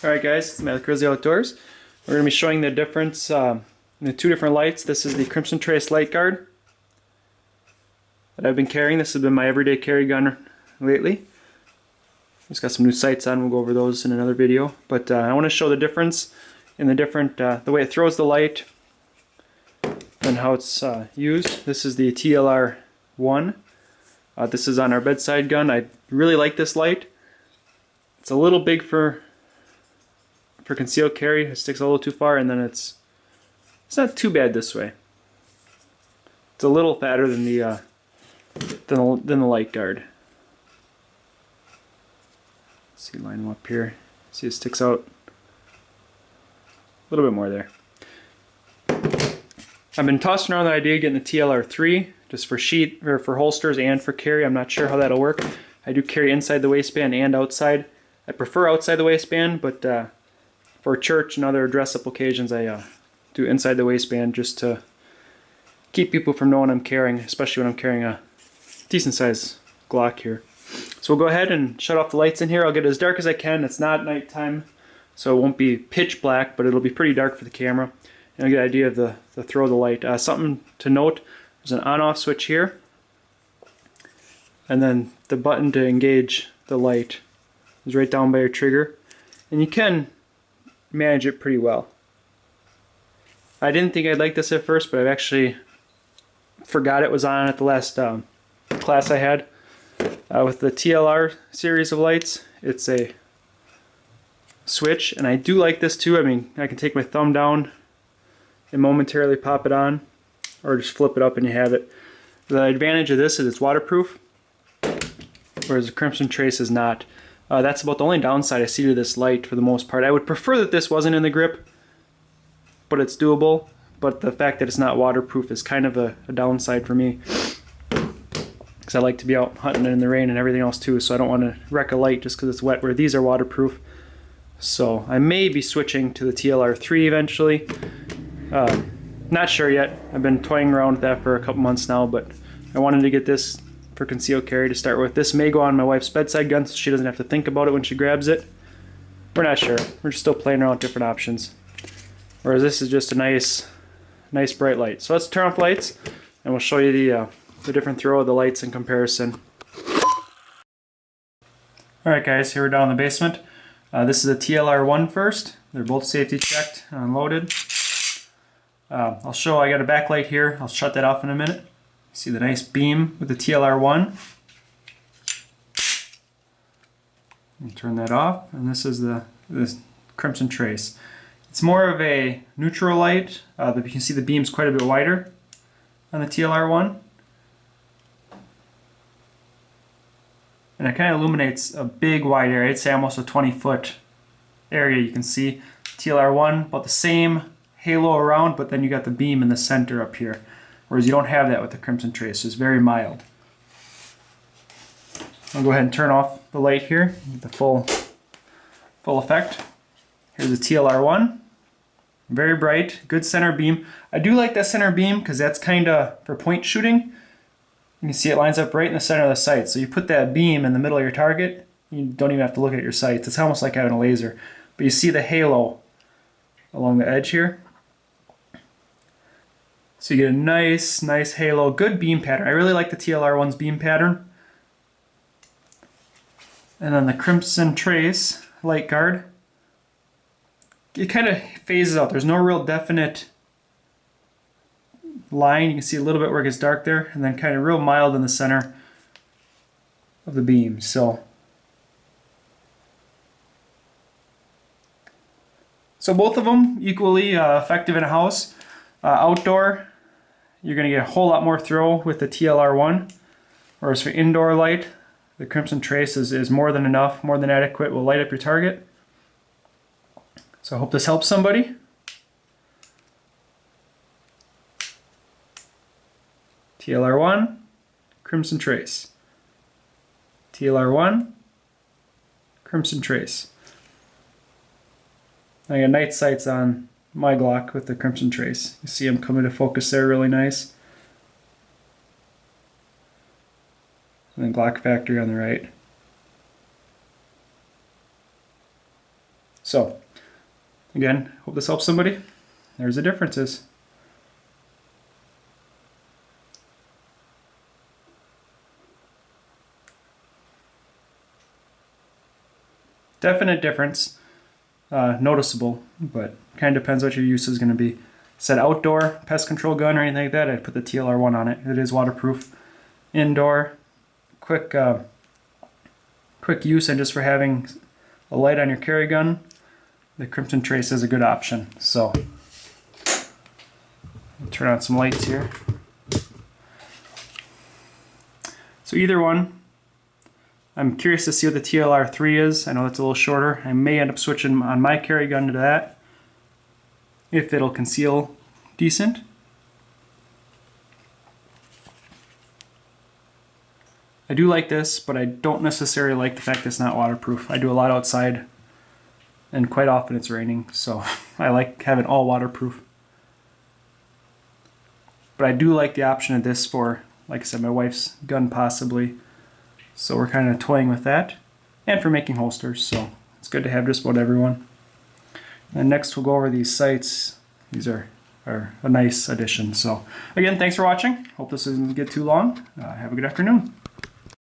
Alright guys, it's Matt with Grizzly-Outdoors. We're going to be showing the difference in the two different lights. This is the Crimson Trace light guard that I've been carrying. This has been my everyday carry gun lately. It's got some new sights on, we'll go over those in another video. But I want to show the difference in the way it throws the light and how it's used. This is the tlr-1. This is on our bedside gun. I really like this light. It's a little big for concealed carry. It sticks a little too far, and then it's not too bad this way. It's a little fatter than the light guard. Let's see, line them up here. See, it sticks out a little bit more there. I've been tossing around the idea of getting the tlr-3 just for sheet or for holsters and for carry. I'm not sure how that'll work. I do carry inside the waistband and outside. I prefer outside the waistband, but for church and other dress-up occasions, I do inside the waistband just to keep people from knowing I'm carrying, especially when I'm carrying a decent-sized Glock here. So we'll go ahead and shut off the lights in here. I'll get it as dark as I can. It's not nighttime, so it won't be pitch black, but it'll be pretty dark for the camera. And I'll get an idea of the throw of the light. Something to note, there's an on-off switch here, and then the button to engage the light is right down by your trigger. And you can manage it pretty well. I didn't think I'd like this at first, but I've actually forgot it was on at the last class I had with the TLR series of lights. It's a switch, and I do like this too. I mean, I can take my thumb down and momentarily pop it on, or just flip it up and you have it. The advantage of this is it's waterproof, whereas the Crimson Trace is not. That's about the only downside I see to this light for the most part. I would prefer that this wasn't in the grip, but it's doable. But the fact that it's not waterproof is kind of a downside for me, because I like to be out hunting in the rain and everything else too, so I don't want to wreck a light just because it's wet, where these are waterproof. So I may be switching to the tlr-3 eventually. Not sure yet. I've been toying around with that for a couple months now, but I wanted to get this for concealed carry to start with. This may go on my wife's bedside gun so she doesn't have to think about it when she grabs it. We're not sure. We're just still playing around with different options. Whereas this is just a nice bright light. So let's turn off lights and we'll show you the different throw of the lights in comparison. Alright guys, here we're down in the basement. This is a tlr-1 first. They're both safety checked and unloaded. I'll show, I got a backlight here. I'll shut that off in a minute. See the nice beam with the tlr-1. I'll turn that off, and this is the Crimson Trace. It's more of a neutral light. You can see the beam's quite a bit wider on the tlr-1. And it kind of illuminates a big wide area. I'd say almost a 20-foot area you can see. tlr-1, about the same halo around, but then you got the beam in the center up here. Whereas you don't have that with the Crimson Trace. It's very mild. I'll go ahead and turn off the light here, get the full effect. Here's the tlr-1. Very bright, good center beam. I do like that center beam because that's kind of for point shooting. You can see it lines up right in the center of the sight. So you put that beam in the middle of your target, you don't even have to look at your sights. It's almost like having a laser. But you see the halo along the edge here. So you get a nice halo, good beam pattern. I really like the tlr-1's beam pattern. And then the Crimson Trace light guard, it kind of phases out. There's no real definite line. You can see a little bit where it gets dark there, and then kind of real mild in the center of the beam. So both of them equally effective in a house. Outdoor, you're going to get a whole lot more throw with the tlr-1, whereas for indoor light, the Crimson Trace is more than enough, more than adequate, will light up your target. So I hope this helps somebody. tlr-1, Crimson Trace. tlr-1, Crimson Trace. I got night sights on my Glock with the Crimson Trace. You see them coming to focus there really nice. And then Glock Factory on the right. So again, hope this helps somebody. There's the differences. Definite difference, noticeable, but kind of depends what your use is going to be. Said outdoor pest control gun or anything like that, I'd put the tlr-1 on it. It is waterproof. Indoor, quick use, and just for having a light on your carry gun, the Crimson Trace is a good option. So turn on some lights here. So either one. I'm curious to see what the tlr-3 is. I know that's a little shorter. I may end up switching on my carry gun to that if it'll conceal decent. I do like this, but I don't necessarily like the fact that it's not waterproof. I do a lot outside, and quite often it's raining, so I like having all waterproof. But I do like the option of this for, like I said, my wife's gun possibly. So we're kind of toying with that, and for making holsters, so it's good to have just about everyone. And next we'll go over these sights. These are a nice addition. So again, thanks for watching. Hope this doesn't get too long. Have a good afternoon.